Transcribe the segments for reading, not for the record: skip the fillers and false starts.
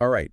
All right,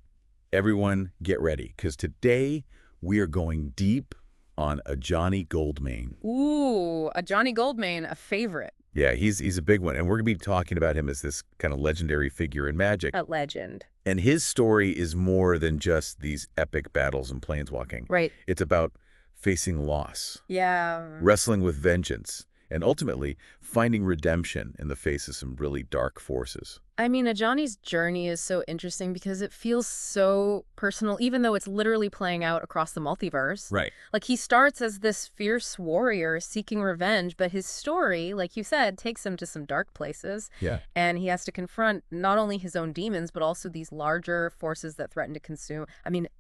everyone get ready, because today we are going deep on Ajani Goldmane. Ooh, Ajani Goldmane, a favorite. Yeah, he's a big one, and we're going to be talking about him as this kind of legendary figure in Magic. A legend. And his story is more than just these epic battles in planeswalking. Right. It's about facing loss, Yeah. wrestling with vengeance, and ultimately finding redemption in the face of some really dark forces. I mean, Ajani's journey is so interesting because it feels so personal, even though it's literally playing out across the multiverse. Right. Like, he starts as this fierce warrior seeking revenge, but his story, like you said, takes him to some dark places. Yeah. And he has to confront not only his own demons, but also these larger forces that threaten to consume,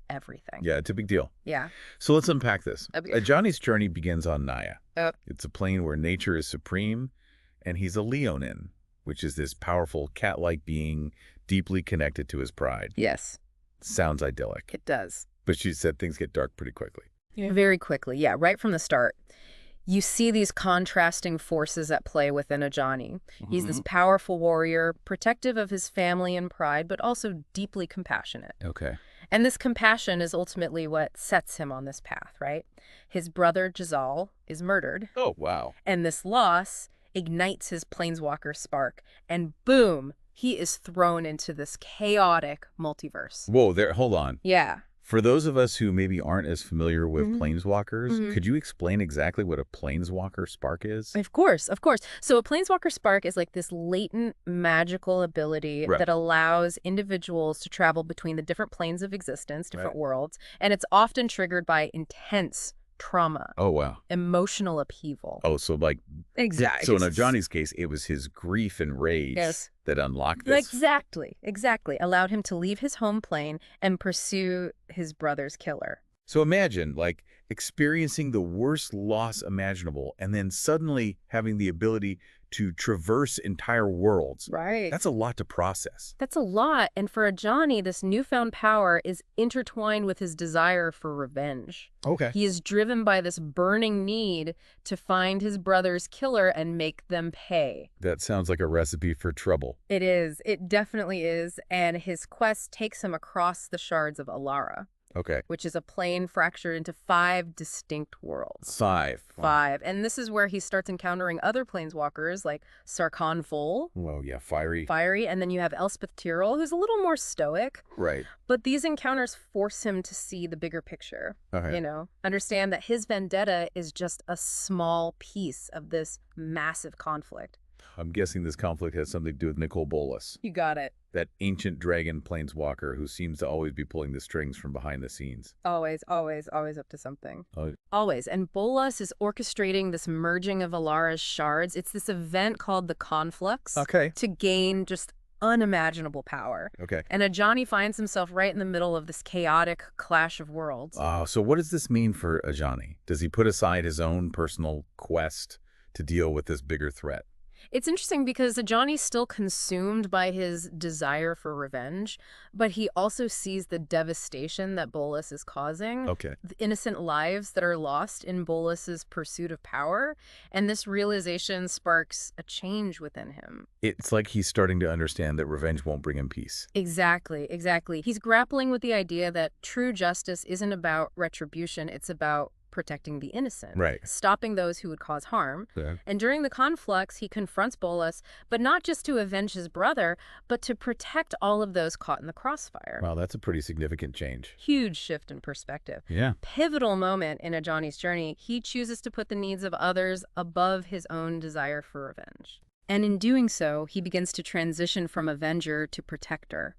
everything. Yeah, it's a big deal. Yeah. So let's unpack this. Okay. Ajani's journey begins on Naya. Yep. It's a plane where nature is supreme, and he's a leonin, which is this powerful cat-like being deeply connected to his pride. Yes, Sounds idyllic. it does. But she said things get dark pretty quickly. Very quickly, yeah, right from the start. You see these contrasting forces at play within Ajani. He's this powerful warrior, protective of his family and pride, but also deeply compassionate. Okay. And this compassion is ultimately what sets him on this path, right? His brother, Jazal, is murdered, Oh, wow. and this loss ignites his planeswalker spark, and boom, he is thrown into this chaotic multiverse. Whoa, hold on. Yeah. For those of us who maybe aren't as familiar with planeswalkers, could you explain exactly what a planeswalker spark is? Of course, of course. So a planeswalker spark is like this latent magical ability Right. that allows individuals to travel between the different planes of existence, different Right. worlds, and it's often triggered by intense trauma, Oh, wow. emotional upheaval. Oh, so Exactly. so in Ajani's case, it was his grief and rage Yes. that unlocked this. Exactly. Allowed him to leave his home plane and pursue his brother's killer. So imagine, experiencing the worst loss imaginable and then suddenly having the ability to traverse entire worlds. Right. That's a lot to process. That's a lot. And for Ajani, this newfound power is intertwined with his desire for revenge. Okay. He is driven by this burning need to find his brother's killer and make them pay. That sounds like a recipe for trouble. It is. It definitely is. And his quest takes him across the shards of Alara, Okay. which is a plane fractured into 5 distinct worlds. 5. Wow. 5. And this is where he starts encountering other planeswalkers like Sarkhan Vol, Whoa, yeah, fiery. Fiery, and then you have Elspeth Tyrell, who's a little more stoic. Right. But these encounters force him to see the bigger picture, Okay. understand that his vendetta is just a small piece of this massive conflict. I'm guessing this conflict has something to do with Nicol Bolas, You got it. that ancient dragon planeswalker who seems to always be pulling the strings from behind the scenes. Always up to something. Oh. Always. And Bolas is orchestrating this merging of Alara's shards. It's this event called the Conflux Okay. to gain just unimaginable power. Okay. And Ajani finds himself right in the middle of this chaotic clash of worlds. So what does this mean for Ajani? Does he put aside his own personal quest to deal with this bigger threat? It's interesting because Ajani's still consumed by his desire for revenge, but he also sees the devastation that Bolas is causing, Okay. the innocent lives that are lost in Bolas's pursuit of power, and this realization sparks a change within him. It's like he's starting to understand that revenge won't bring him peace. Exactly. He's grappling with the idea that true justice isn't about retribution, it's about protecting the innocent, Right. stopping those who would cause harm. Yeah. And during the conflux, he confronts Bolas, but not just to avenge his brother, but to protect all of those caught in the crossfire. Wow, that's a pretty significant change. Huge shift in perspective. Yeah. Pivotal moment in Ajani's journey, he chooses to put the needs of others above his own desire for revenge. And in doing so, he begins to transition from avenger to protector.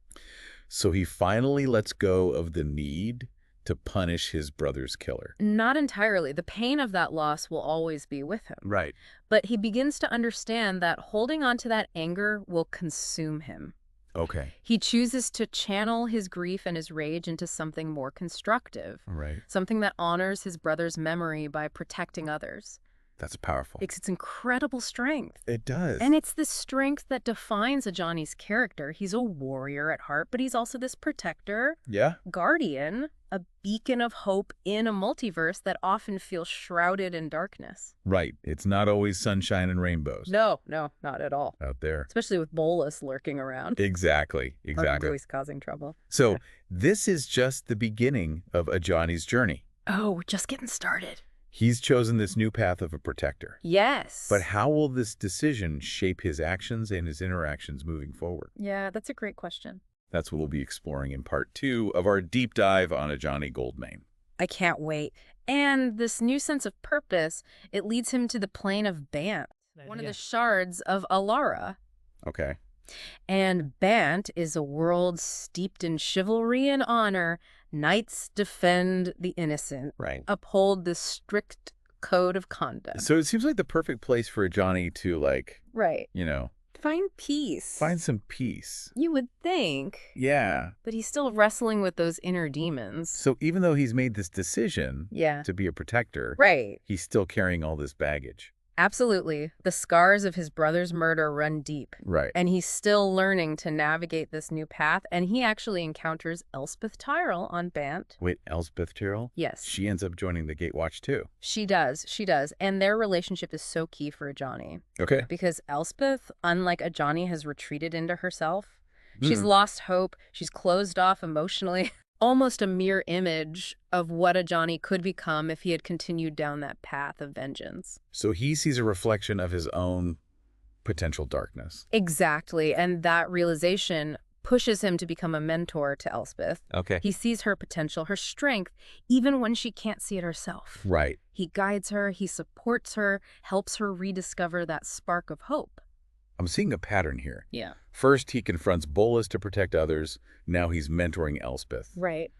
So he finally lets go of the need to punish his brother's killer. Not entirely. The pain of that loss will always be with him. Right. But he begins to understand that holding on to that anger will consume him. Okay. He chooses to channel his grief and his rage into something more constructive, Right. something that honors his brother's memory by protecting others. That's powerful. It's incredible strength. It does. And it's this strength that defines Ajani's character. He's a warrior at heart, but he's also this protector, Yeah? guardian, a beacon of hope in a multiverse that often feels shrouded in darkness. Right. It's not always sunshine and rainbows. No, not at all. Out there. Especially with Bolas lurking around. Exactly. Always causing trouble. So this is just the beginning of Ajani's journey. Oh, we're just getting started. He's chosen this new path of a protector. Yes. But how will this decision shape his actions and his interactions moving forward? Yeah, that's a great question. That's what we'll be exploring in part 2 of our deep dive on Ajani Goldmane. I can't wait. And this new sense of purpose, it leads him to the plane of Bant, one of the shards of Alara. Okay. And Bant is a world steeped in chivalry and honor. Knights defend the innocent, Right. uphold the strict code of conduct. So it seems like the perfect place for Ajani to, Right. Find peace. find some peace. You would think. Yeah. But he's still wrestling with those inner demons. So even though he's made this decision Yeah. to be a protector, Right. he's still carrying all this baggage. Absolutely. The scars of his brother's murder run deep. Right. And he's still learning to navigate this new path. And he actually encounters Elspeth Tyrell on Bant. Wait, Elspeth Tyrell? Yes. She ends up joining the Gatewatch too. She does. And their relationship is so key for Ajani. Okay. Because Elspeth, unlike Ajani, has retreated into herself. She's lost hope. She's closed off emotionally. Almost a mirror image of what Ajani could become if he had continued down that path of vengeance. So he sees a reflection of his own potential darkness. Exactly. And that realization pushes him to become a mentor to Elspeth. Okay. He sees her potential, her strength, even when she can't see it herself. Right. He guides her, he supports her, helps her rediscover that spark of hope. I'm seeing a pattern here. Yeah. First, he confronts Bolas to protect others. Now he's mentoring Elspeth. Right.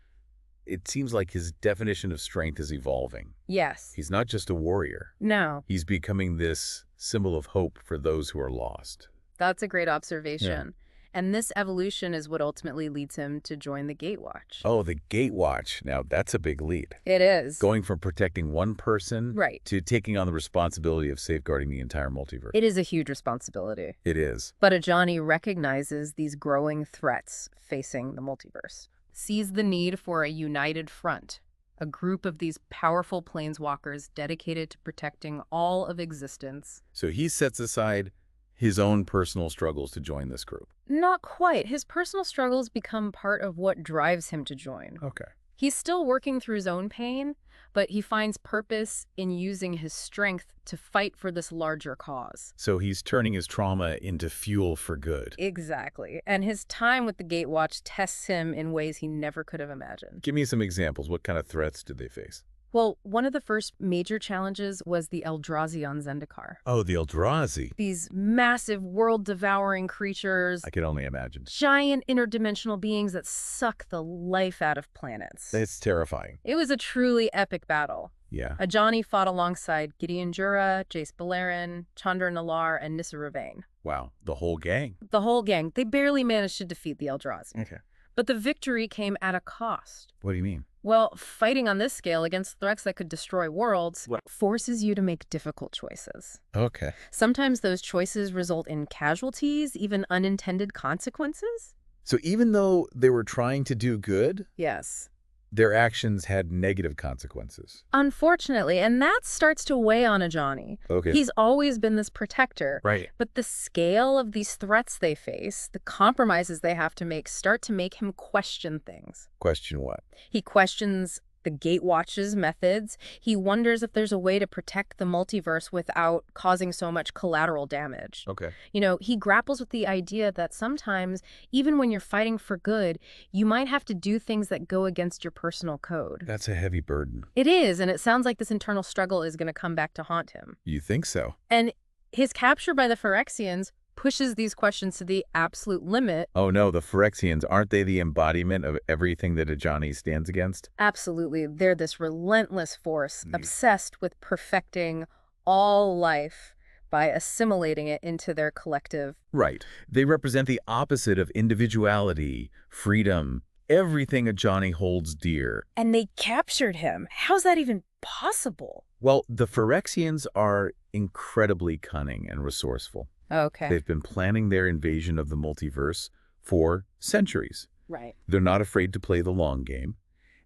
It seems like his definition of strength is evolving. Yes. He's not just a warrior. No. He's becoming this symbol of hope for those who are lost. That's a great observation. And this evolution is what ultimately leads him to join the Gatewatch. Oh, the Gatewatch. Now, that's a big lead. It is. Going from protecting one person to taking on the responsibility of safeguarding the entire multiverse. It is a huge responsibility. It is. But Ajani recognizes these growing threats facing the multiverse, sees the need for a united front, a group of these powerful planeswalkers dedicated to protecting all of existence. So he sets aside his own personal struggles to join this group. Not quite. His personal struggles become part of what drives him to join. Okay. He's still working through his own pain, but he finds purpose in using his strength to fight for this larger cause. So he's turning his trauma into fuel for good. Exactly. And his time with the Gatewatch tests him in ways he never could have imagined. Give me some examples. What kind of threats did they face? Well, one of the first major challenges was the Eldrazi on Zendikar. Oh, the Eldrazi. These massive world-devouring creatures. I can only imagine. Giant interdimensional beings that suck the life out of planets. It's terrifying. It was a truly epic battle. Yeah. Ajani fought alongside Gideon Jura, Jace Beleren, Chandra Nalaar, and Nissa Ravane. Wow. The whole gang. The whole gang. They barely managed to defeat the Eldrazi. Okay. But the victory came at a cost. What do you mean? Well, fighting on this scale against threats that could destroy worlds forces you to make difficult choices. Okay. Sometimes those choices result in casualties, even unintended consequences. So even though they were trying to do good, Yes. their actions had negative consequences. Unfortunately, and that starts to weigh on Ajani. Okay. He's always been this protector. Right. But the scale of these threats they face, the compromises they have to make, start to make him question things. Question what? He questions the Gatewatch's methods. He wonders if there's a way to protect the multiverse without causing so much collateral damage. Okay. You know, he grapples with the idea that sometimes, even when you're fighting for good, you might have to do things that go against your personal code. That's a heavy burden. It is, and it sounds like this internal struggle is going to come back to haunt him. You think so? And his capture by the Phyrexians pushes these questions to the absolute limit. Oh no, the Phyrexians, aren't they the embodiment of everything that Ajani stands against? Absolutely. They're this relentless force, obsessed with perfecting all life by assimilating it into their collective. Right. They represent the opposite of individuality, freedom, everything Ajani holds dear. And they captured him. How's that even possible? Well, the Phyrexians are incredibly cunning and resourceful. Okay. They've been planning their invasion of the multiverse for centuries. Right. They're not afraid to play the long game,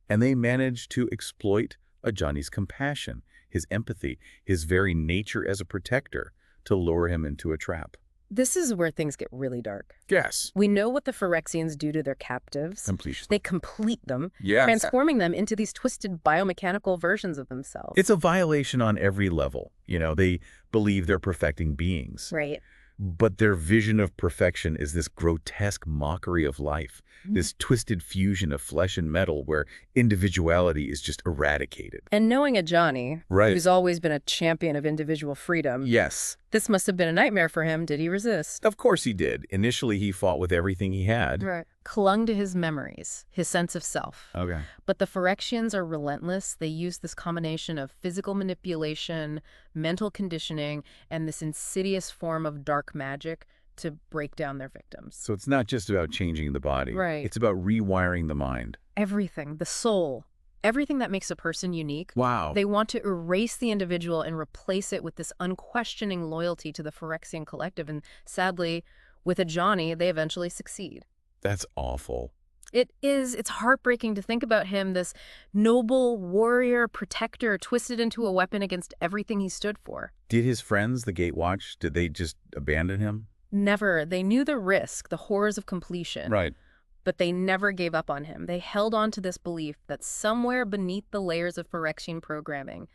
and they manage to exploit Ajani's compassion, his empathy, his very nature as a protector to lure him into a trap. This is where things get really dark. Yes. We know what the Phyrexians do to their captives. Completion. They complete them, Yes. transforming them into these twisted biomechanical versions of themselves. It's a violation on every level. They believe they're perfecting beings. Right. But their vision of perfection is this grotesque mockery of life, this twisted fusion of flesh and metal where individuality is just eradicated. And knowing Ajani, Right. who's always been a champion of individual freedom, Yes. this must have been a nightmare for him. Did he resist? Of course he did. Initially, he fought with everything he had. Right. Clung to his memories, his sense of self. Okay. But the Phyrexians are relentless. They use this combination of physical manipulation, mental conditioning, and this insidious form of dark magic to break down their victims. So it's not just about changing the body. Right. It's about rewiring the mind. Everything, the soul, everything that makes a person unique. Wow. They want to erase the individual and replace it with this unquestioning loyalty to the Phyrexian collective. And sadly, with Ajani, they eventually succeed. That's awful. It's heartbreaking to think about him, this noble warrior protector twisted into a weapon against everything he stood for. Did his friends, the Gatewatch, did they just abandon him? Never. They knew the risk, the horrors of completion. Right. But they never gave up on him. They held on to this belief that somewhere beneath the layers of Phyrexian programming,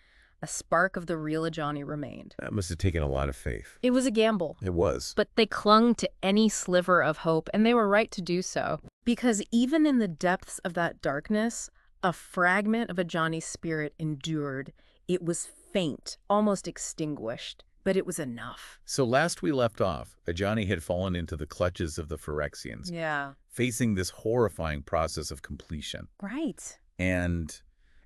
a spark of the real Ajani remained. That must have taken a lot of faith. It was a gamble. It was. But they clung to any sliver of hope, and they were right to do so. Because even in the depths of that darkness, a fragment of Ajani's spirit endured. It was faint, almost extinguished, but it was enough. So last we left off, Ajani had fallen into the clutches of the Phyrexians, Yeah. facing this horrifying process of completion. Right. And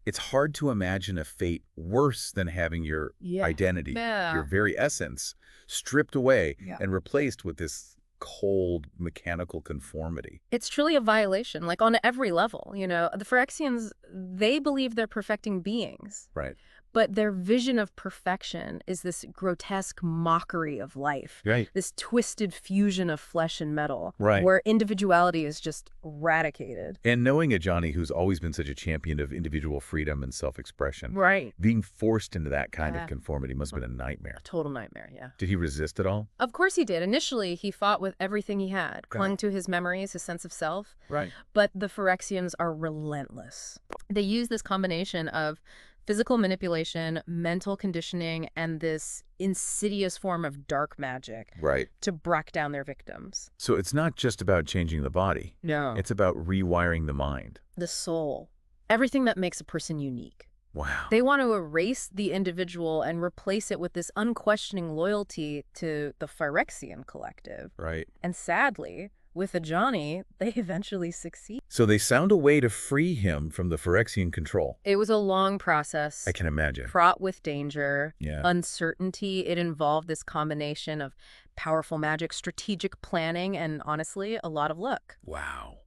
it's hard to imagine a fate worse than having your identity, your very essence, stripped away and replaced with this cold mechanical conformity. It's truly a violation, like on every level. The Phyrexians, they believe they're perfecting beings. Right. But their vision of perfection is this grotesque mockery of life. Right. This twisted fusion of flesh and metal. Right. Where individuality is just eradicated. And knowing Ajani, who's always been such a champion of individual freedom and self-expression, Right. being forced into that kind of conformity must have been a nightmare. A total nightmare, yeah. Did he resist at all? Of course he did. Initially, he fought with everything he had, clung to his memories, his sense of self. Right. But the Phyrexians are relentless. They use this combination of physical manipulation, mental conditioning, and this insidious form of dark magic to break down their victims. So it's not just about changing the body. No. It's about rewiring the mind. The soul. Everything that makes a person unique. Wow. They want to erase the individual and replace it with this unquestioning loyalty to the Phyrexian collective. Right. And sadly, with Ajani, they eventually succeed. So they found a way to free him from the Phyrexian control. It was a long process. I can imagine. Fraught with danger, Yeah. uncertainty. It involved this combination of powerful magic, strategic planning, and honestly, a lot of luck. Wow.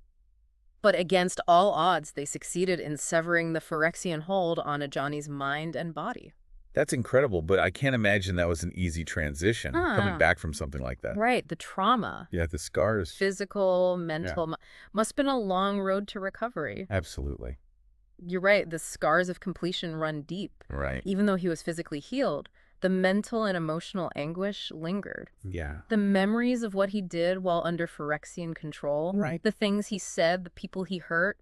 But against all odds, they succeeded in severing the Phyrexian hold on Ajani's mind and body. That's incredible, but I can't imagine that was an easy transition, coming back from something like that. Right, the trauma. Yeah, the scars. Physical, mental, must have been a long road to recovery. Absolutely. You're right, the scars of completion run deep. Right. Even though he was physically healed, the mental and emotional anguish lingered. Yeah. The memories of what he did while under Phyrexian control, the things he said, the people he hurt,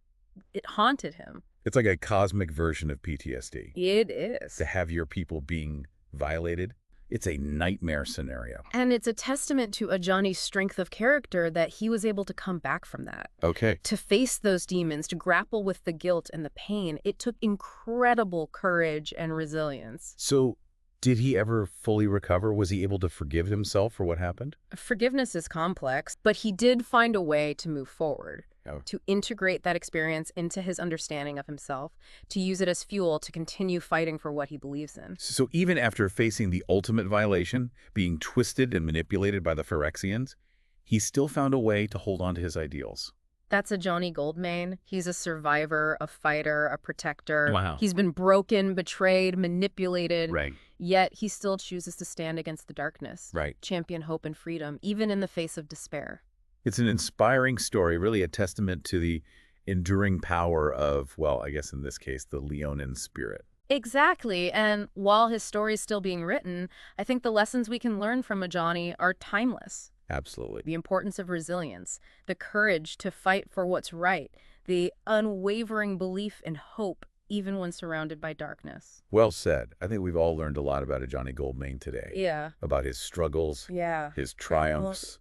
it haunted him. It's like a cosmic version of PTSD. It is. To have your people being violated, it's a nightmare scenario. And it's a testament to Ajani's strength of character that he was able to come back from that. Okay. To face those demons, to grapple with the guilt and the pain, it took incredible courage and resilience. So did he ever fully recover? Was he able to forgive himself for what happened? Forgiveness is complex, but he did find a way to move forward. Oh. To integrate that experience into his understanding of himself, to use it as fuel to continue fighting for what he believes in. So even after facing the ultimate violation, being twisted and manipulated by the Phyrexians, he still found a way to hold on to his ideals. That's Ajani Goldmane. He's a survivor, a fighter, a protector. Wow. He's been broken, betrayed, manipulated. Right. Yet he still chooses to stand against the darkness. Right. Champion hope and freedom, even in the face of despair. It's an inspiring story, really a testament to the enduring power of, well, I guess in this case, the leonin spirit. Exactly. And while his story is still being written, I think the lessons we can learn from Ajani are timeless. Absolutely. The importance of resilience, the courage to fight for what's right, the unwavering belief in hope even when surrounded by darkness. Well said. I think we've all learned a lot about Ajani Goldmane today. Yeah. About his struggles, his triumphs.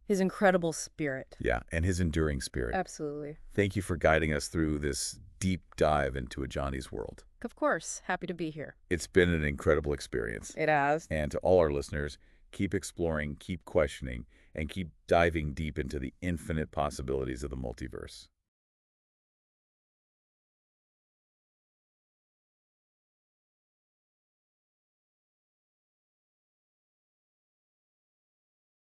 His incredible spirit. Yeah, and his enduring spirit. Absolutely. Thank you for guiding us through this deep dive into Ajani's world. Of course. Happy to be here. It's been an incredible experience. It has. And to all our listeners, keep exploring, keep questioning, and keep diving deep into the infinite possibilities of the multiverse.